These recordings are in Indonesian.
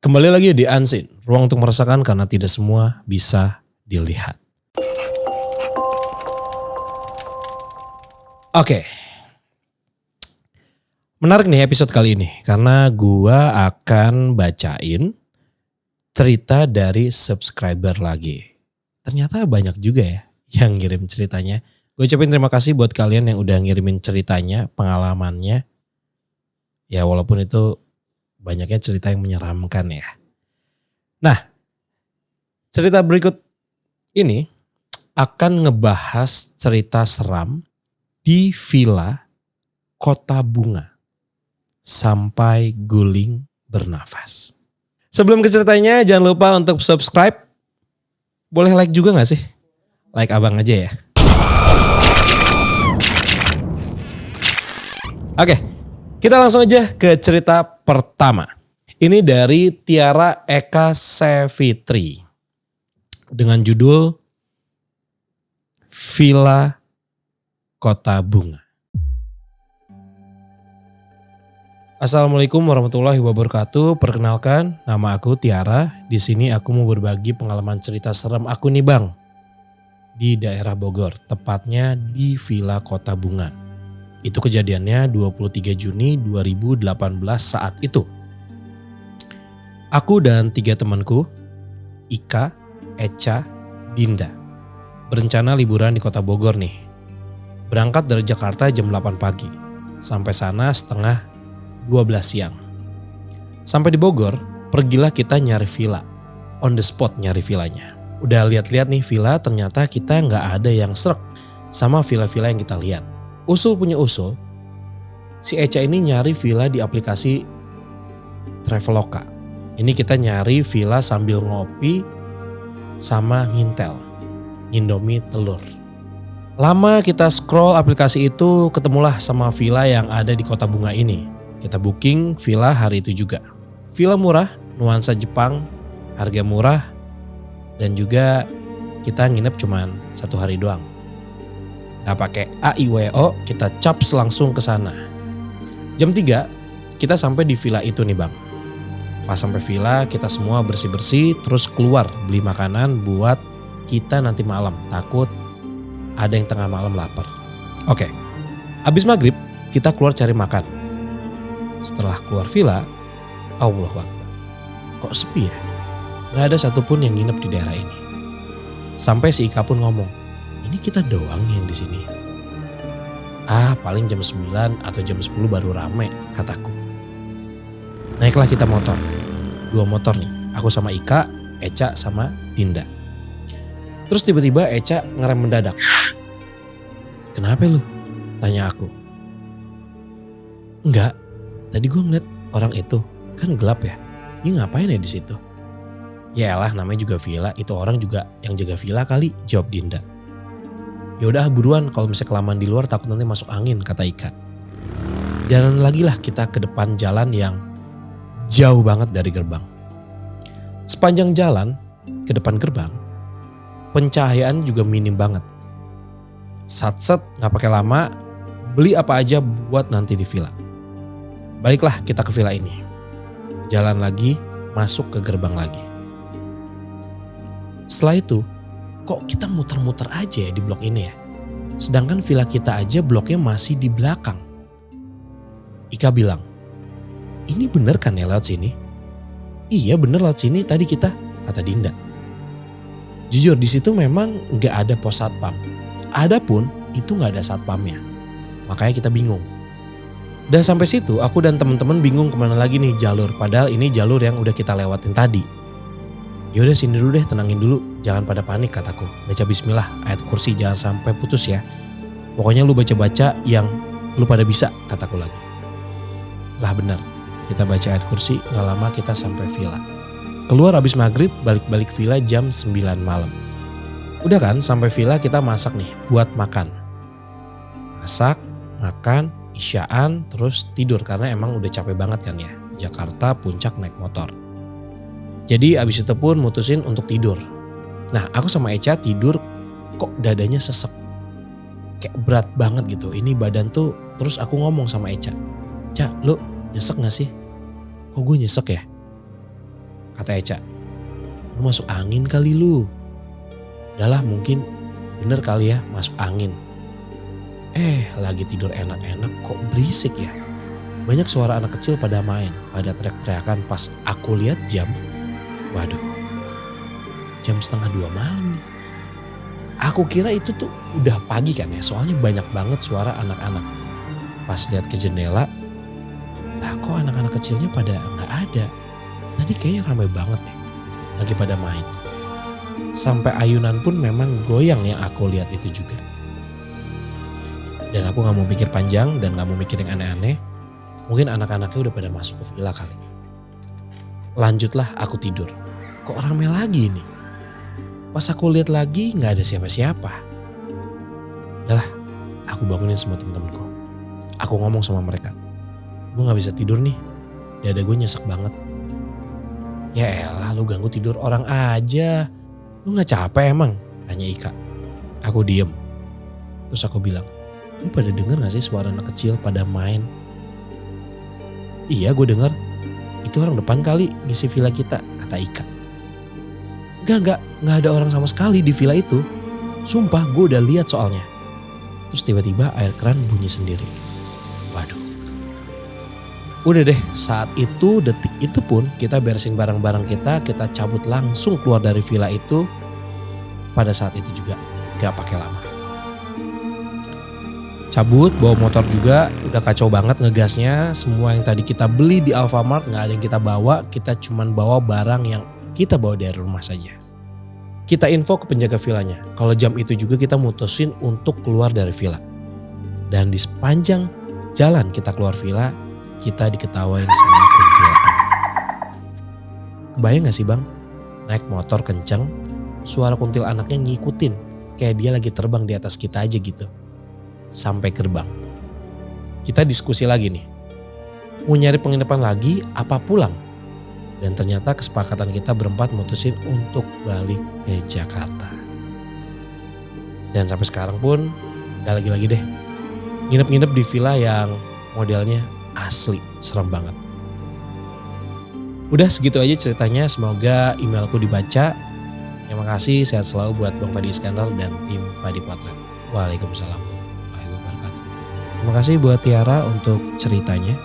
Kembali lagi di Unseen, ruang untuk merasakan karena tidak semua bisa dilihat. Oke. Menarik nih episode kali ini karena gua akan bacain cerita dari subscriber lagi. Ternyata banyak juga ya yang ngirim ceritanya. Gue ucapin terima kasih buat kalian yang udah ngirimin ceritanya, pengalamannya. Ya walaupun itu banyaknya cerita yang menyeramkan ya. Nah, cerita berikut ini akan ngebahas cerita seram di Villa Kota Bunga sampai guling bernafas. Sebelum ke ceritanya jangan lupa untuk subscribe. Boleh like juga gak sih? Like abang aja ya. Oke, kita langsung aja ke cerita pertama. Ini dari Tiara Eka Sevitri dengan judul Villa Kota Bunga. Assalamualaikum warahmatullahi wabarakatuh. Perkenalkan, nama aku Tiara. Di sini aku mau berbagi pengalaman cerita serem aku nih bang. Di daerah Bogor, tepatnya di Villa Kota Bunga. Itu kejadiannya 23 Juni 2018 saat itu. Aku dan 3 temanku, Ika, Echa, Dinda, berencana liburan di kota Bogor nih. Berangkat dari Jakarta jam 8 pagi, sampai sana setengah 12 siang. Sampai di Bogor, pergilah kita nyari villa, on the spot nyari villanya. Udah lihat-lihat nih villa, ternyata kita nggak ada yang srek sama villa-villa yang kita lihat. Usul punya usul, si Echa ini nyari villa di aplikasi Traveloka. Ini kita nyari villa sambil ngopi sama ngintel, ngindomie telur. Lama kita scroll aplikasi itu, ketemulah sama villa yang ada di Kota Bunga ini. Kita booking villa hari itu juga. Villa murah, nuansa Jepang, harga murah, dan juga kita nginep cuman 1 hari doang. Gak pakai AIWO, kita caps langsung ke sana. Jam 3 kita sampai di villa itu nih bang. Pas sampai villa kita semua bersih-bersih terus keluar beli makanan buat kita nanti malam. Takut ada yang tengah malam lapar. Oke, habis maghrib kita keluar cari makan. Setelah keluar villa, Allahu Akbar. Kok sepi ya? Gak ada satupun yang nginep di daerah ini. Sampai si Ika pun ngomong, ini kita doang nih yang di sini. Paling jam 9 atau jam 10 baru rame, kataku. Naiklah kita motor. 2 motor nih. Aku sama Ika, Echa sama Dinda. Terus tiba-tiba Echa ngerem mendadak. Kenapa lu? Tanya aku. Enggak. Tadi gue ngeliat orang itu. Kan gelap ya. Dia ngapain ya di situ? Yaelah namanya juga villa. Itu orang juga yang jaga villa kali. Jawab Dinda. Yaudah buruan kalau misalnya kelamaan di luar takut nanti masuk angin, kata Ika. Jalan lagi lah kita ke depan jalan yang jauh banget dari gerbang. Sepanjang jalan ke depan gerbang, pencahayaan juga minim banget. Sat-set gak pakai lama, beli apa aja buat nanti di villa. Baiklah kita ke villa ini. Jalan lagi, masuk ke gerbang lagi. Setelah itu, kok kita muter-muter aja ya di blok ini ya? Sedangkan villa kita aja bloknya masih di belakang. Ika bilang, ini bener kan ya lewat sini? Iya bener lewat sini tadi kita, kata Dinda. Jujur di situ memang gak ada pos satpam. Adapun itu gak ada satpamnya. Makanya kita bingung. Udah sampai situ aku dan teman-teman bingung kemana lagi nih jalur. Padahal ini jalur yang udah kita lewatin tadi. Yaudah sini dulu deh, tenangin dulu. Jangan pada panik, kataku. Baca bismillah, ayat kursi jangan sampai putus ya. Pokoknya lu baca-baca yang lu pada bisa, kataku lagi. Lah bener. Kita baca ayat kursi, gak lama kita sampai villa. Keluar habis maghrib, balik-balik villa jam 9 malam. Udah kan sampai villa kita masak nih buat makan. Masak, makan, isyaan, terus tidur karena emang udah capek banget kan ya. Jakarta puncak naik motor. Jadi abis itu pun mutusin untuk tidur. Nah aku sama Echa tidur kok dadanya sesek. Kayak berat banget gitu, ini badan tuh. Terus aku ngomong sama Echa, Ca lu nyesek gak sih? Kok gue nyesek ya? kata Eca. Lu masuk angin kali lu. Udahlah mungkin bener kali ya masuk angin. Lagi tidur enak-enak kok berisik ya. Banyak suara anak kecil pada main, pada teriak-teriakan. Pas aku lihat jam, waduh, jam 1:30 malam nih. Aku kira itu tuh udah pagi kan ya, soalnya banyak banget suara anak-anak. Pas lihat ke jendela, lah kok anak-anak kecilnya pada nggak ada. Tadi kayaknya ramai banget ya, lagi pada main. Sampai ayunan pun memang goyang yang aku lihat itu juga. Dan aku gak mau pikir panjang dan gak mau mikir yang aneh-aneh. Mungkin anak-anaknya udah pada masuk ke villa kali. Lanjutlah aku tidur. Kok ramai lagi nih? Pas aku lihat lagi gak ada siapa-siapa. Udahlah, aku bangunin semua temen-temenku. Aku ngomong sama mereka. Gue gak bisa tidur nih. Dada gue nyesek banget. Ya elah, lu ganggu tidur orang aja. Lu gak capek emang? Tanya Ika. Aku diem. Terus aku bilang, lu pada denger gak sih suara anak kecil pada main? Iya gue denger. Itu orang depan kali ngisi villa kita, kata Ika. Gak ada orang sama sekali di villa itu. Sumpah gue udah lihat soalnya. Terus tiba-tiba air keran bunyi sendiri. Waduh. Udah deh, saat itu, detik itu pun kita beresin barang-barang kita cabut langsung keluar dari villa itu. Pada saat itu juga gak pakai lama. Cabut, bawa motor juga, udah kacau banget ngegasnya. Semua yang tadi kita beli di Alfamart gak ada yang kita bawa, kita cuman bawa barang yang kita bawa dari rumah saja. Kita info ke penjaga villanya, kalau jam itu juga kita mutusin untuk keluar dari villa. Dan di sepanjang jalan kita keluar villa, kita diketawain sama kuntilanak. Kebayang gak sih bang? Naik motor kenceng, suara kuntilanaknya ngikutin. Kayak dia lagi terbang di atas kita aja gitu. Sampai gerbang. Kita diskusi lagi nih. Mau nyari penginapan lagi apa pulang? Dan ternyata kesepakatan kita berempat mutusin untuk balik ke Jakarta. Dan sampai sekarang pun gak lagi-lagi deh. Nginep-nginep di villa yang modelnya asli, serem banget. Udah segitu aja ceritanya, semoga emailku dibaca. Terima kasih, sehat selalu buat Bang Fadi Iskandar dan tim Fadi Potret. Waalaikumsalam warahmatullahi wabarakatuh. Terima kasih buat Tiara untuk ceritanya.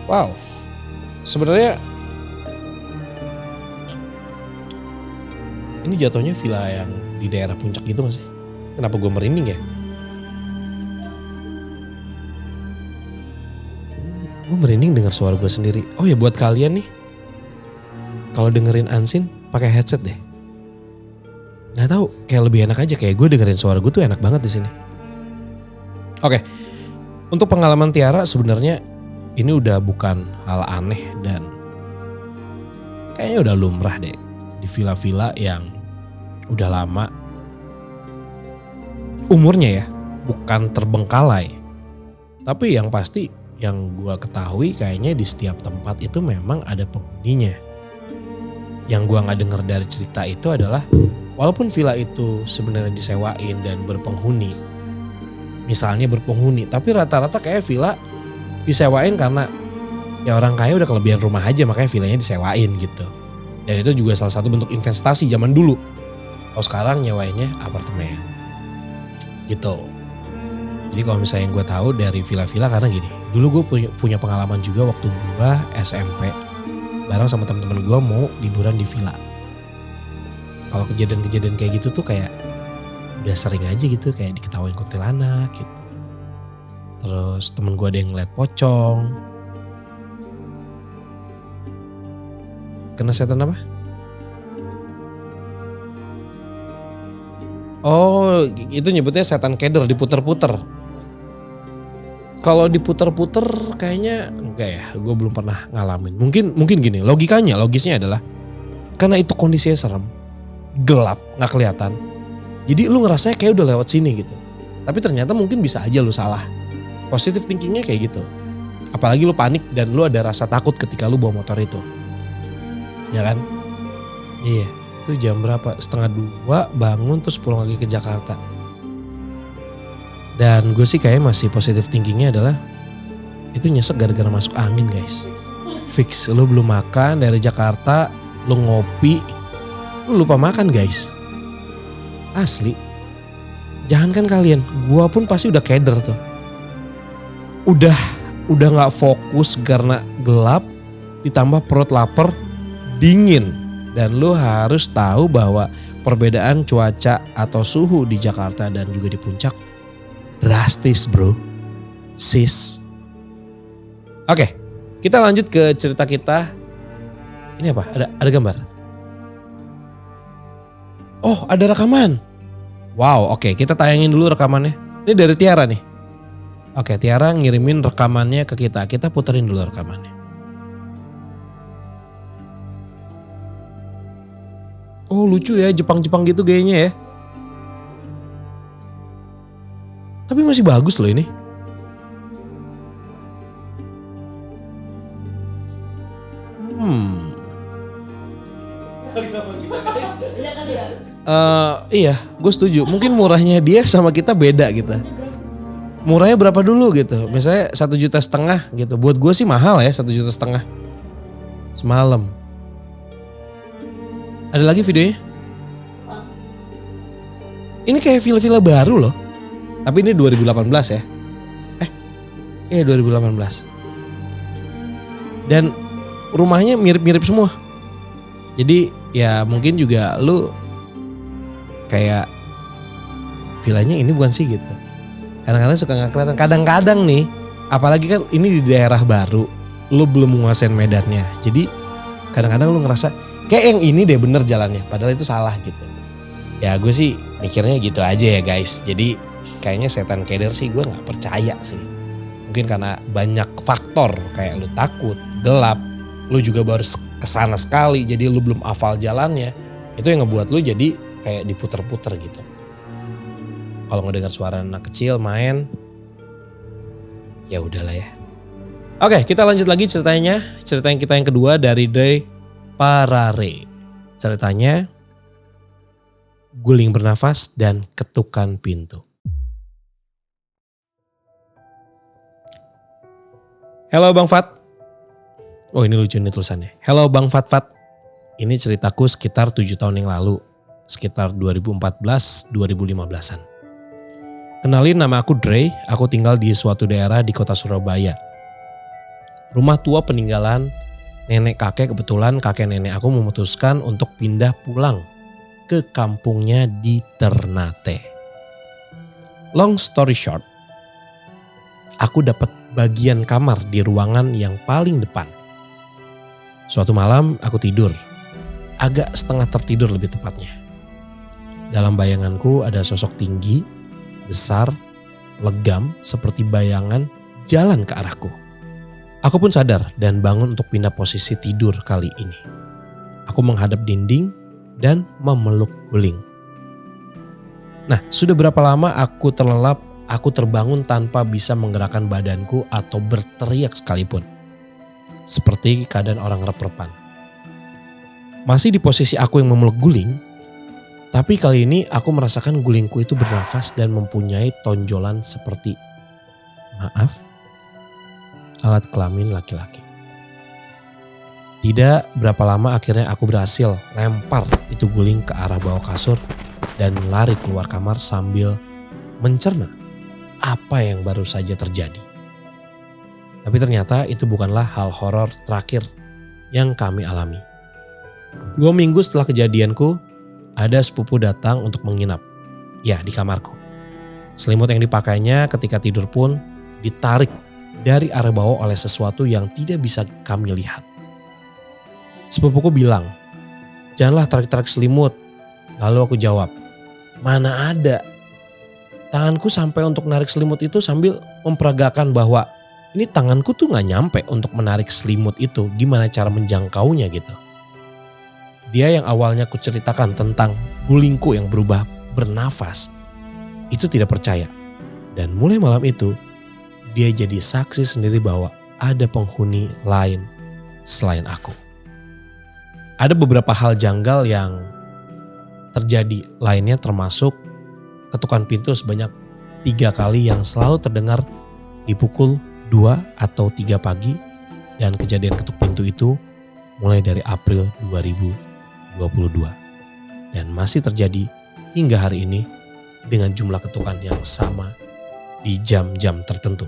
Wow, sebenarnya ini jatuhnya villa yang di daerah puncak gitu gak sih? Kenapa gue merinding ya? Gue merinding dengar suara gue sendiri. Oh ya buat kalian nih, kalau dengerin Unseen pakai headset deh. Nggak tahu, kayak lebih enak aja. Kayak gue dengerin suara gue tuh enak banget di sini. Oke, untuk pengalaman Tiara sebenarnya ini udah bukan hal aneh dan kayaknya udah lumrah deh di villa-villa yang udah lama. Umurnya ya, bukan terbengkalai. Tapi yang pasti yang gue ketahui kayaknya di setiap tempat itu memang ada penghuninya. Yang gue gak dengar dari cerita itu adalah walaupun villa itu sebenarnya disewain dan berpenghuni. Misalnya berpenghuni, tapi rata-rata kayak villa disewain karena ya orang kaya udah kelebihan rumah aja makanya villanya disewain gitu. Dan itu juga salah satu bentuk investasi zaman dulu. Kalau sekarang nyewainnya apartemen gitu. Jadi kalau misalnya yang gue tahu dari villa-villa karena gini. Dulu gue punya pengalaman juga waktu gue SMP. Bareng sama teman-teman gue mau liburan di villa. Kalau kejadian-kejadian kayak gitu tuh kayak udah sering aja gitu. Kayak diketawain kuntilanak gitu. Terus temen gue ada yang ngeliat pocong. Kena setan apa? Oh itu nyebutnya setan keder, diputer-puter. Kalau diputer-puter kayaknya enggak ya, gue belum pernah ngalamin. Mungkin gini, logisnya adalah karena itu kondisinya serem, gelap, nggak kelihatan. Jadi lu ngerasa kayak udah lewat sini gitu. Tapi ternyata mungkin bisa aja lu salah. Positive thinkingnya kayak gitu. Apalagi lu panik dan lu ada rasa takut ketika lu bawa motor itu. Ya kan? Iya, itu jam berapa? 1:30 bangun terus pulang lagi ke Jakarta. Dan gue sih kayaknya masih positive thinkingnya adalah itu nyesek gara-gara masuk angin guys. Fix, lu belum makan dari Jakarta, lu ngopi, lu lupa makan guys. Asli. Jangankan kalian, gua pun pasti udah keder tuh. Udah gak fokus karena gelap, ditambah perut lapar, dingin. Dan lu harus tahu bahwa perbedaan cuaca atau suhu di Jakarta dan juga di puncak drastis bro. Sis. Oke, kita lanjut ke cerita kita. Ini apa? Ada gambar. Oh, ada rekaman. Wow, oke, kita tayangin dulu rekamannya. Ini dari Tiara nih. Oke, Tiara ngirimin rekamannya ke kita. Kita puterin dulu rekamannya. Oh, lucu ya, Jepang-Jepang gitu gayanya ya. Tapi masih bagus loh ini. Iya, gue setuju. Mungkin murahnya dia sama kita beda gitu. Murahnya berapa dulu gitu. Misalnya 1,5 juta gitu. Buat gue sih mahal ya 1,5 juta semalam. Ada lagi videonya? Ini kayak villa-villa baru loh. Tapi ini 2018 ya. Iya 2018. Dan rumahnya mirip-mirip semua. Jadi ya mungkin juga lu kayak villanya ini bukan sih gitu. Kadang-kadang suka gak kelihatan. Kadang-kadang nih, apalagi kan ini di daerah baru, lu belum menguasain medannya. Jadi kadang-kadang lu ngerasa kayak yang ini deh bener jalannya, padahal itu salah gitu. Ya gue sih mikirnya gitu aja ya guys. Jadi kayaknya setan keder sih gue gak percaya sih. Mungkin karena banyak faktor kayak lu takut, gelap, lu juga baru kesana sekali jadi lu belum hafal jalannya. Itu yang ngebuat lu jadi kayak diputer-puter gitu. Kalau ngedengar suara anak kecil main, ya udahlah ya. Oke, kita lanjut lagi ceritanya. Cerita yang kita yang kedua dari De Parare. Ceritanya guling bernafas dan ketukan pintu. Halo Bang Fat. Oh ini lucu nih tulisannya. Halo Bang Fat. Ini ceritaku sekitar 7 tahun yang lalu. Sekitar 2014-2015an. Kenalin, nama aku Dre, aku tinggal di suatu daerah di kota Surabaya. Rumah tua peninggalan nenek kakek, kebetulan kakek nenek aku memutuskan untuk pindah pulang ke kampungnya di Ternate. Long story short, aku dapat bagian kamar di ruangan yang paling depan. Suatu malam aku tidur, agak setengah tertidur lebih tepatnya. Dalam bayanganku ada sosok tinggi, besar, legam seperti bayangan jalan ke arahku. Aku pun sadar dan bangun untuk pindah posisi tidur kali ini. Aku menghadap dinding dan memeluk guling. Nah, sudah berapa lama aku terlelap, aku terbangun tanpa bisa menggerakkan badanku atau berteriak sekalipun. Seperti keadaan orang rep-repan. Masih di posisi aku yang memeluk guling, tapi kali ini aku merasakan gulingku itu bernafas dan mempunyai tonjolan seperti, maaf, alat kelamin laki-laki. Tidak berapa lama akhirnya aku berhasil lempar itu guling ke arah bawah kasur dan lari keluar kamar sambil mencerna apa yang baru saja terjadi. Tapi ternyata itu bukanlah hal horor terakhir yang kami alami. 2 minggu setelah kejadianku, ada sepupu datang untuk menginap. Ya, di kamarku. Selimut yang dipakainya ketika tidur pun ditarik dari arah bawah oleh sesuatu yang tidak bisa kami lihat. Sepupuku bilang, janganlah tarik-tarik selimut. Lalu aku jawab, mana ada. Tanganku sampai untuk narik selimut itu sambil memperagakan bahwa ini tanganku tuh gak nyampe untuk menarik selimut itu. Gimana cara menjangkaunya gitu. Dia yang awalnya ku ceritakan tentang gulingku yang berubah bernafas, itu tidak percaya. Dan mulai malam itu, dia jadi saksi sendiri bahwa ada penghuni lain selain aku. Ada beberapa hal janggal yang terjadi lainnya termasuk ketukan pintu sebanyak 3 kali yang selalu terdengar di pukul 2 atau 3 pagi Dan kejadian ketuk pintu itu mulai dari April 2022. Dan masih terjadi hingga hari ini dengan jumlah ketukan yang sama di jam-jam tertentu.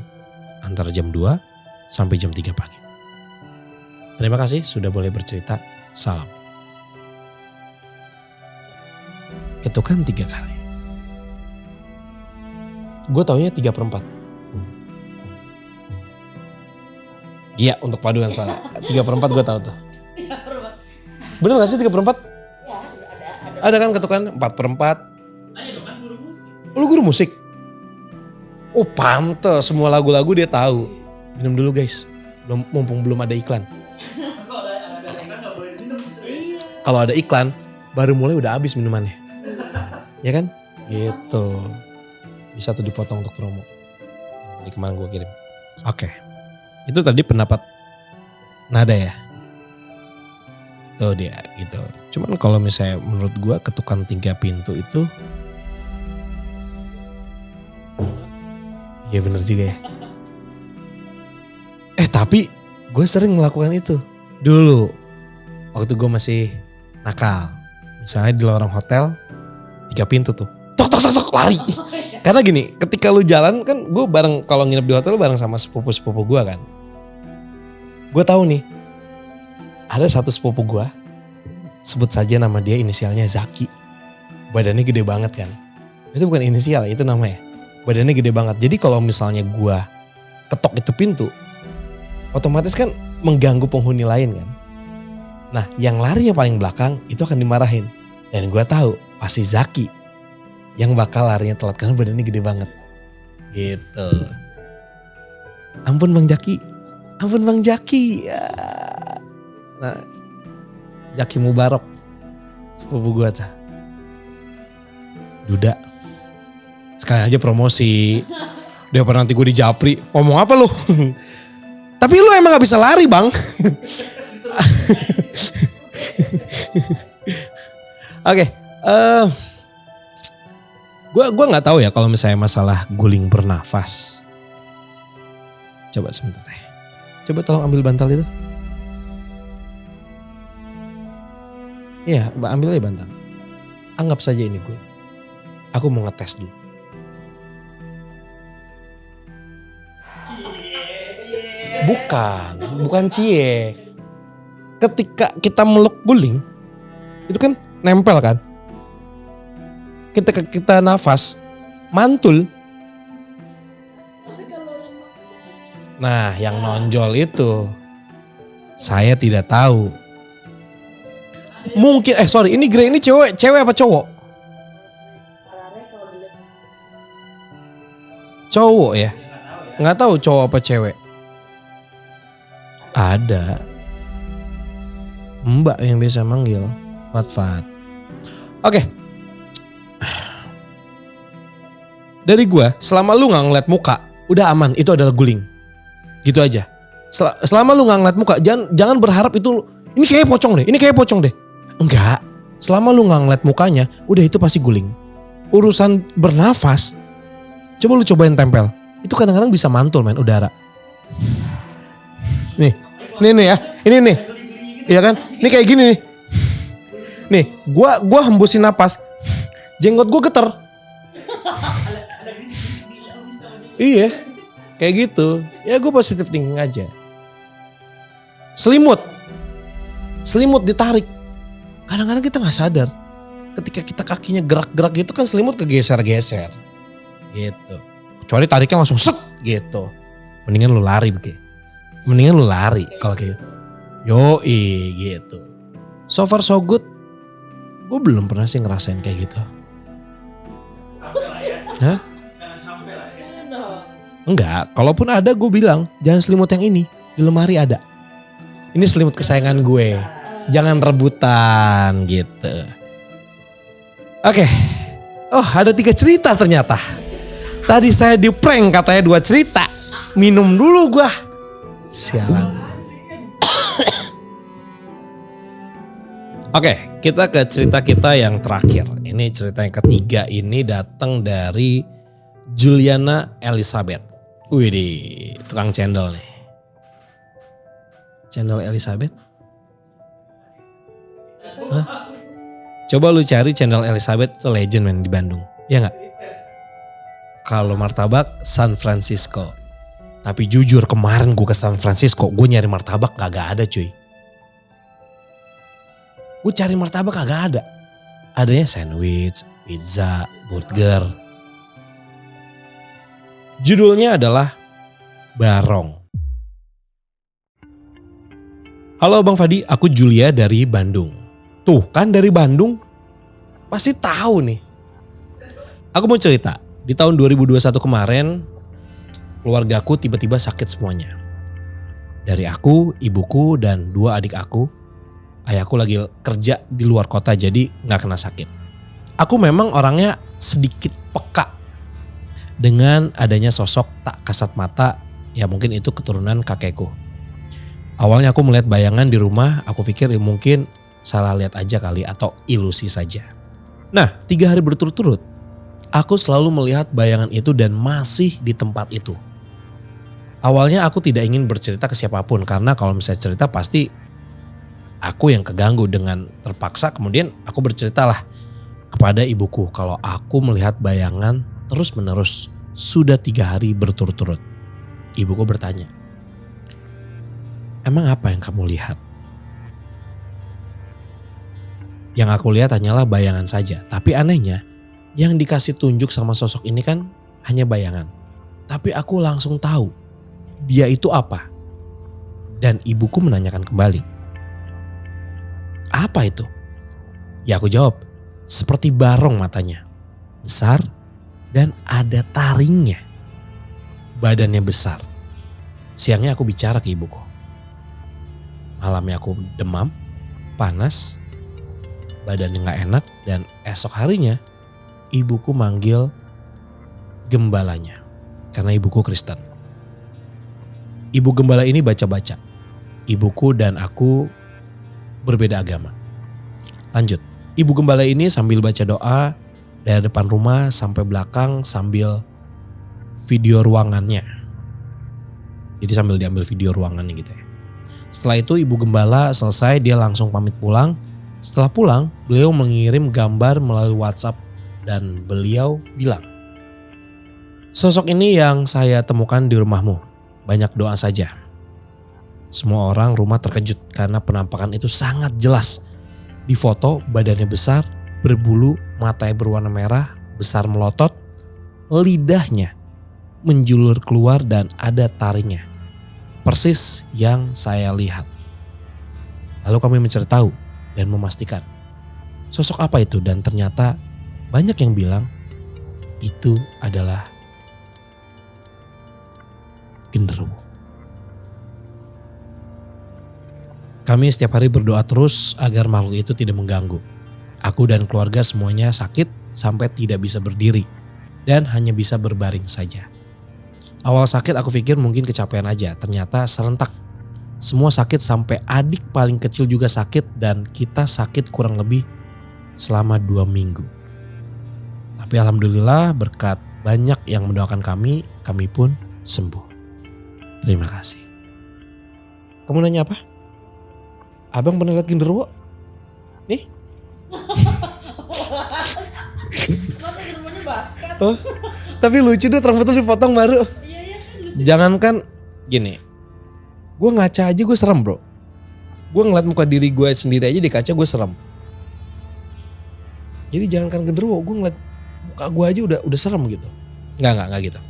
Antara jam 2 sampai jam 3 pagi. Terima kasih sudah boleh bercerita. Salam. Ketukan 3 kali. Gue taunya 3/4. Iya, untuk paduan soalnya. 3/4 gue tahu tuh. Bener gak sih 3/4? Ya, Ada kan ketukan 4/4. Lu guru musik? Oh pantes, semua lagu-lagu dia tahu. Minum dulu guys, mumpung belum ada iklan. Kalau ada iklan, baru mulai udah habis minumannya. Ya kan? Gitu. Bisa tuh dipotong untuk promo. Ini kemarin gue kirim. Oke. Itu tadi pendapat Nada ya. Tuh dia gitu. Cuman kalau misalnya menurut gue ketukan 3 pintu itu. Iya bener juga ya. Tapi gue sering melakukan itu. Dulu. Waktu gue masih nakal. Misalnya di lorong hotel. 3 pintu tuh. Tok tok tok tok lari. Karena gini, ketika lu jalan kan gue bareng, kalau nginep di hotel bareng sama sepupu-sepupu gue kan. Gue tahu nih, ada satu sepupu gue, sebut saja nama dia inisialnya Zaki. Badannya gede banget kan. Itu bukan inisial, itu namanya. Badannya gede banget. Jadi kalau misalnya gue ketok itu pintu, otomatis kan mengganggu penghuni lain kan. Nah yang lari yang paling belakang itu akan dimarahin. Dan gue tahu pasti Zaki yang bakal larinya telat karena badannya gede banget. Gitu. Ampun Bang Jaki. Ampun Bang Jaki. Ya. Nah, Jaki Mubarok. Sepupu gue tuh. Duda. Sekalian aja promosi. Daripada nanti gue di Japri. Ngomong apa lu? Tapi lu emang gak bisa lari Bang. Oke. Gue nggak tahu ya kalau misalnya masalah guling bernafas. Coba sebentar ya. Coba tolong ambil bantal itu. Iya, ambil aja bantal. Anggap saja ini guling. Aku mau ngetes dulu. Bukan cie. Ketika kita meluk guling, itu kan nempel kan. Ketika kita nafas, mantul. Nah yang nonjol itu, saya tidak tahu. Mungkin, ini Grey ini cewek apa cowok? Cowok ya? Nggak tahu cowok apa cewek. Ada Mbak yang biasa manggil Fat. Oke. Dari gue, selama lu gak ngeliat muka, udah aman, itu adalah guling. Gitu aja. Selama lu gak ngeliat muka, jangan berharap itu, ini kayak pocong deh. Enggak. Selama lu gak ngeliat mukanya, udah itu pasti guling. Urusan bernafas, coba lu cobain tempel. Itu kadang-kadang bisa mantul men, udara. Nih ya, ini nih. Iya kan? Ini kayak gini nih. Nih, gua hembusin napas. Jenggot gua geter. Iya, kayak gitu. Ya gue positive thinking aja. Selimut ditarik. Kadang-kadang kita nggak sadar. Ketika kita kakinya gerak-gerak gitu kan selimut kegeser-geser. Gitu. Kecuali tariknya langsung set gitu. Mendingan lu lari begitu. Kalau kayak yoi gitu. So far so good. Gue belum pernah sih ngerasain kayak gitu. Hah? Enggak, kalaupun ada gue bilang jangan selimut yang ini, di lemari ada. Ini selimut kesayangan gue, jangan rebutan gitu. Oke, oh ada 3 cerita ternyata. Tadi saya di prank katanya 2 cerita, minum dulu gue. Sialan. Oke, kita ke cerita kita yang terakhir. Ini cerita yang ketiga ini datang dari Juliana Elizabeth. Widih, tukang cendol nih. Channel Elizabeth? Hah? Coba lu cari channel Elizabeth, itu legend men di Bandung. Ya gak? Kalau martabak San Francisco. Tapi jujur kemarin gue ke San Francisco, gue nyari martabak kagak ada cuy. Gue cari martabak kagak ada. Adanya sandwich, pizza, burger. Judulnya adalah Barong. Halo Bang Fadi, aku Julia dari Bandung. Tuh kan dari Bandung, pasti tahu nih. Aku mau cerita, di tahun 2021 kemarin, keluargaku tiba-tiba sakit semuanya. Dari aku, ibuku, dan 2 adik aku. Ayahku lagi kerja di luar kota jadi gak kena sakit. Aku memang orangnya sedikit peka dengan adanya sosok tak kasat mata, ya mungkin itu keturunan kakekku. Awalnya aku melihat bayangan di rumah, aku pikir mungkin salah lihat aja kali atau ilusi saja. Nah 3 hari berturut-turut aku selalu melihat bayangan itu dan masih di tempat itu. Awalnya aku tidak ingin bercerita ke siapapun karena kalau misalnya cerita pasti aku yang keganggu. Dengan terpaksa kemudian aku berceritalah kepada ibuku kalau aku melihat bayangan terus menerus sudah 3 hari berturut-turut. Ibuku bertanya, emang apa yang kamu lihat? Yang aku lihat hanyalah bayangan saja. Tapi anehnya yang dikasih tunjuk sama sosok ini kan hanya bayangan. Tapi aku langsung tahu dia itu apa. Dan ibuku menanyakan kembali. Apa itu? Ya aku jawab, seperti barong matanya. Besar dan ada taringnya. Badannya besar. Siangnya aku bicara ke ibuku. Malamnya aku demam, panas, badannya gak enak, dan esok harinya ibuku manggil gembalanya karena ibuku Kristen. Ibu gembala ini baca-baca. Ibuku dan aku berbeda agama. Lanjut, ibu gembala ini sambil baca doa dari depan rumah sampai belakang sambil video ruangannya. Jadi sambil diambil video ruangannya gitu ya. Setelah itu ibu gembala selesai, dia langsung pamit pulang. Setelah pulang, beliau mengirim gambar melalui WhatsApp dan beliau bilang, sosok ini yang saya temukan di rumahmu, banyak doa saja. Semua orang rumah terkejut karena penampakan itu sangat jelas. Di foto badannya besar, berbulu, matanya berwarna merah, besar melotot, lidahnya menjulur keluar dan ada taringnya. Persis yang saya lihat. Lalu kami mencari tahu dan memastikan sosok apa itu, dan ternyata banyak yang bilang itu adalah genderuwo. Kami setiap hari berdoa terus agar makhluk itu tidak mengganggu. Aku dan keluarga semuanya sakit sampai tidak bisa berdiri dan hanya bisa berbaring saja. Awal sakit aku pikir mungkin kecapean aja, ternyata serentak. Semua sakit sampai adik paling kecil juga sakit dan kita sakit kurang lebih selama 2 minggu. Tapi alhamdulillah berkat banyak yang mendoakan kami pun sembuh. Terima kasih. Kamu nanya apa? Abang pernah lihat genderuwo? Nih. Masa genderuwonya basket? Oh, tapi lucu deh, rambutnya dipotong baru. Iya kan lucu. Jangankan gini, gue ngaca aja gue serem bro. Gue ngeliat muka diri gue sendiri aja di kaca gue serem. Jadi jangankan genderuwo, gue ngeliat muka gue aja udah serem gitu. Enggak gitu.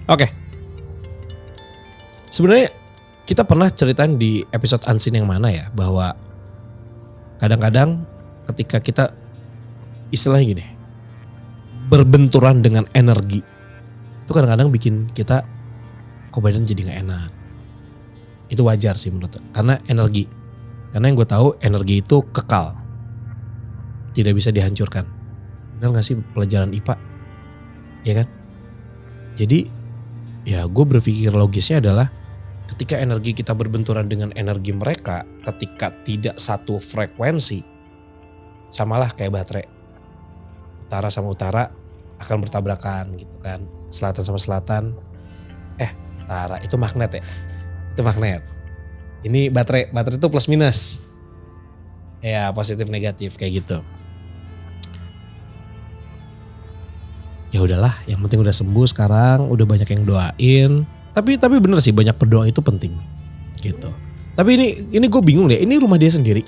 Oke. Sebenarnya kita pernah ceritain di episode Unseen yang mana ya, bahwa kadang-kadang ketika kita istilahnya gini, berbenturan dengan energi, itu kadang-kadang bikin kita kok badan jadi gak enak. Itu wajar sih menurut, karena energi. Karena yang gue tahu energi itu kekal, tidak bisa dihancurkan. Benar gak sih pelajaran IPA? Ya kan? Jadi ya gue berpikir logisnya adalah ketika energi kita berbenturan dengan energi mereka, ketika tidak satu frekuensi, samalah kayak baterai. Utara sama utara akan bertabrakan gitu kan. Selatan sama selatan. Utara itu magnet ya. Itu magnet. Ini baterai itu plus minus. Ya positif negatif kayak gitu. Ya udahlah, yang penting udah sembuh sekarang, udah banyak yang doain. Tapi bener sih, banyak berdoa itu penting gitu. Tapi ini gue bingung deh, ini rumah dia sendiri.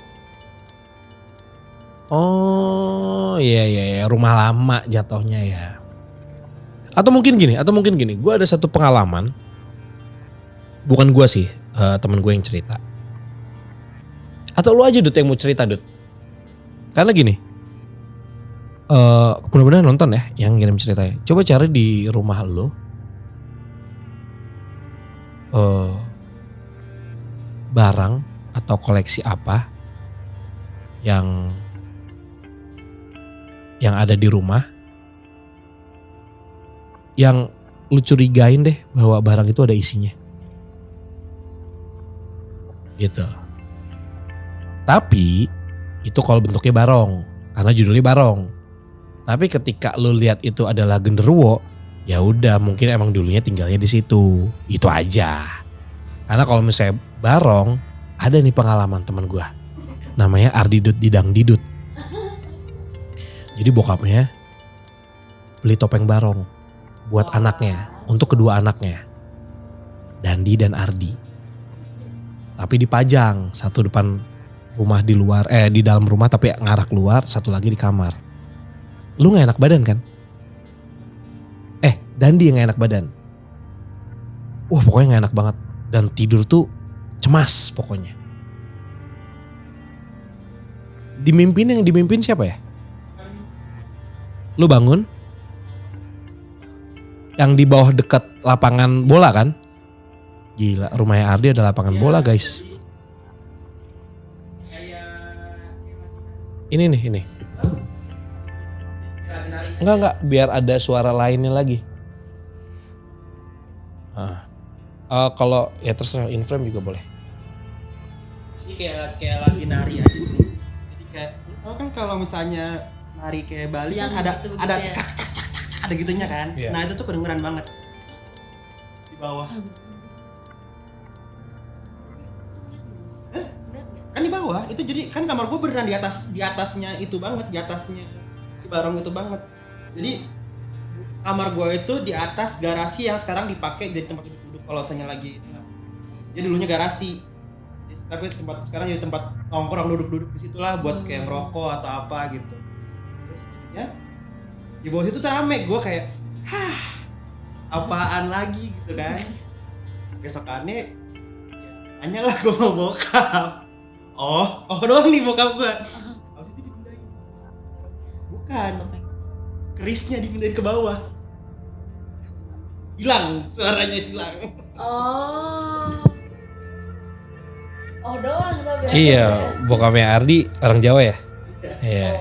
Oh iya, rumah lama jatuhnya ya. Atau mungkin gini, gue ada satu pengalaman. Bukan gue sih, temen gue yang cerita. Atau lu aja Dut yang mau cerita Dut. Karena gini, mudah-mudahan nonton ya yang ngirim ceritanya. Coba cari di rumah lu. Barang atau koleksi apa yang ada di rumah yang lu curigain deh bahwa barang itu ada isinya. Gitu. Tapi itu kalau bentuknya barong, karena judulnya barong. Tapi ketika lu lihat itu adalah genderuwo, ya udah mungkin emang dulunya tinggalnya di situ. Itu aja. Karena kalau misalnya barong, ada nih pengalaman teman gua. Namanya Ardidut Didang Didut. Jadi bokapnya beli topeng barong buat anaknya, untuk kedua anaknya. Dandi dan Ardi. Tapi dipajang, satu depan rumah di luar, di dalam rumah tapi ngarah keluar, satu lagi di kamar. Lu gak enak badan kan? Dandi yang gak enak badan. Wah pokoknya gak enak banget. Dan tidur tuh cemas pokoknya. Yang dimimpin siapa ya? Lu bangun. Yang di bawah dekat lapangan bola kan? Gila, rumahnya Ardi ada lapangan bola guys. Ini. Enggak, biar ada suara lainnya lagi. Kalau ya terserah in frame juga boleh. Jadi kayak lagi nari aja sih. Jadi kayak lu tau kan kalau misalnya nari kayak Bali yang kan gitu, ada ya. cekak ada gitunya kan. Iya. Nah itu tuh kedengeran banget di bawah. Kan di bawah itu, jadi kan kamar gue beneran di atasnya itu banget, di atasnya si barong itu banget. Jadi kamar gue itu di atas garasi yang sekarang dipakai jadi tempat duduk kalau misalnya lagi. Jadi dulunya garasi, tapi sekarang jadi tempat nongkrong, duduk di situlah buat kayak ngerokok atau apa gitu. Terus jadinya di bawah itu tuh rame, gue kayak apaan lagi gitu kan. Besokannya ya, tanyalah gue mau bokap. Oh doang nih bokap gue. Habis itu dipindahin. Bukan, kerisnya dipindahin ke bawah. Hilang, suaranya hilang. Oh doang tapi. Iya, bokapnya Ardi orang Jawa ya? Iya.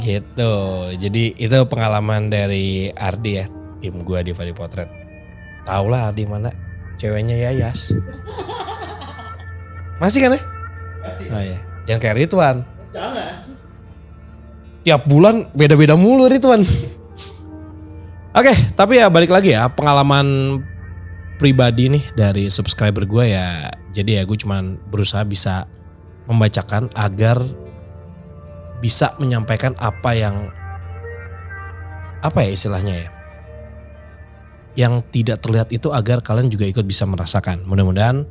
Gitu. Jadi itu pengalaman dari Ardi ya, tim gua di Fadi Potret. Tau lah Ardi mana? Ceweknya Yayas. Masih kan ya? Kasih. Oh iya. Jangan kayak Ridwan. Jangan. Tiap bulan beda-beda mulu Ridwan. Oke, tapi ya balik lagi ya, pengalaman pribadi nih dari subscriber gue ya. Jadi ya gue cuman berusaha bisa membacakan agar bisa menyampaikan apa ya istilahnya ya, yang tidak terlihat itu agar kalian juga ikut bisa merasakan. Mudah-mudahan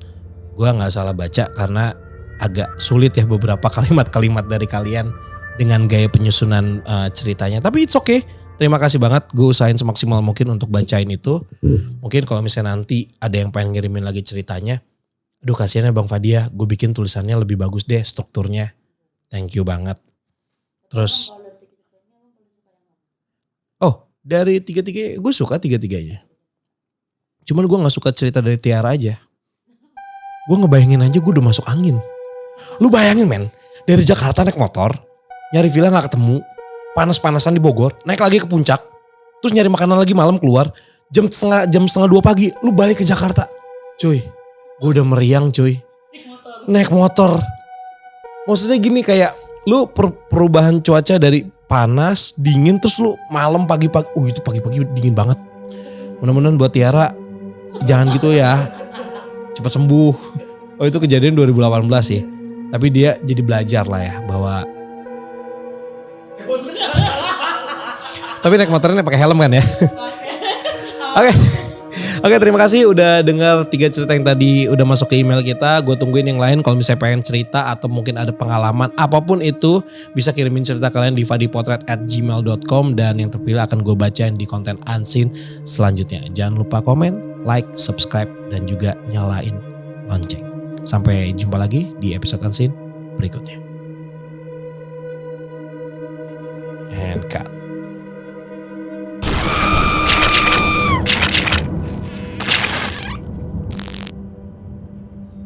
gue gak salah baca karena agak sulit ya beberapa kalimat-kalimat dari kalian dengan gaya penyusunan ceritanya. Tapi it's okay. Terima kasih banget, gue usahain semaksimal mungkin untuk bacain itu. Mungkin kalau misalnya nanti ada yang pengen ngirimin lagi ceritanya, aduh kasihan ya Bang Fadia, gue bikin tulisannya lebih bagus deh strukturnya. Thank you banget. Terus, dari tiga-tiga, gue suka tiga-tiganya. Cuman gue gak suka cerita dari Tiara aja. Gue ngebayangin aja gue udah masuk angin. Lu bayangin men, dari Jakarta naik motor, nyari villa gak ketemu, panas-panasan di Bogor, naik lagi ke puncak, terus nyari makanan lagi malam keluar, jam setengah 2 pagi, lu balik ke Jakarta. Cuy, gue udah meriang cuy. Naik motor. Maksudnya gini kayak, lu perubahan cuaca dari panas, dingin, terus lu malam pagi-pagi, itu pagi-pagi dingin banget. Mudah-mudahan buat Tiara, jangan gitu ya, cepat sembuh. Oh itu kejadian 2018 sih. Tapi dia jadi belajar lah ya bahwa. Tapi naik motornya pakai helm kan ya. Oke, terima kasih udah dengar 3 cerita yang tadi udah masuk ke email kita. Gue tungguin yang lain kalau misalnya pengen cerita atau mungkin ada pengalaman apapun itu, bisa kirimin cerita kalian di fadipotret@gmail.com dan yang terpilih akan gue bacain di konten Unseen selanjutnya. Jangan lupa komen, like, subscribe dan juga nyalain lonceng. Sampai jumpa lagi di episode Unseen berikutnya. And cut.